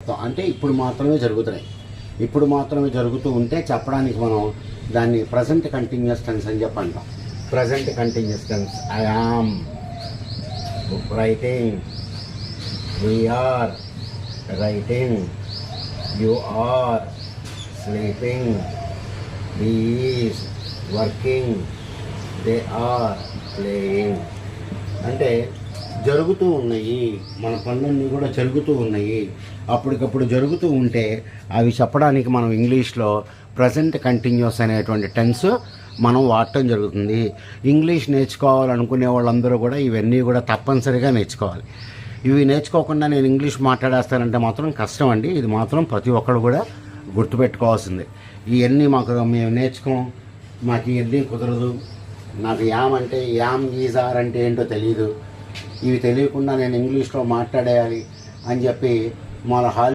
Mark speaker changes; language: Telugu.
Speaker 1: మొత్తం అంటే ఇప్పుడు మాత్రమే జరుగుతున్నాయి. ఇప్పుడు మాత్రమే జరుగుతూ ఉంటే చెప్పడానికి మనం దాన్ని ప్రజెంట్ కంటిన్యూస్ టెన్స్ అని చెప్పి అంటాం. Present continuous tense. I am writing, we are writing, you are sleeping, he is working, they are playing. అంటే జరుగుతూ ఉన్నాయి, మన పనులన్నీ కూడా జరుగుతూ ఉన్నాయి, అప్పటికప్పుడు జరుగుతూ ఉంటే అవి చెప్పడానికి మనం ఇంగ్లీష్లో ప్రజెంట్ కంటిన్యూస్ అనేటువంటి టెన్స్ మనం వాడటం జరుగుతుంది. ఇంగ్లీష్ నేర్చుకోవాలనుకునే వాళ్ళందరూ కూడా ఇవన్నీ కూడా తప్పనిసరిగా నేర్చుకోవాలి. ఇవి నేర్చుకోకుండా నేను ఇంగ్లీష్ మాట్లాడేస్తానంటే మాత్రం కష్టం అండి. ఇది మాత్రం ప్రతి ఒక్కరు కూడా గుర్తుపెట్టుకోవాల్సిందే. ఇవన్నీ మేము నేర్చుకోం, మాకు ఇవన్నీ కుదరదు, నాకు యామ్ అంటే యామ్ ఈజార్ అంటే ఏంటో తెలియదు, ఇవి తెలియకుండా నేను ఇంగ్లీష్లో మాట్లాడేయాలి అని చెప్పి మన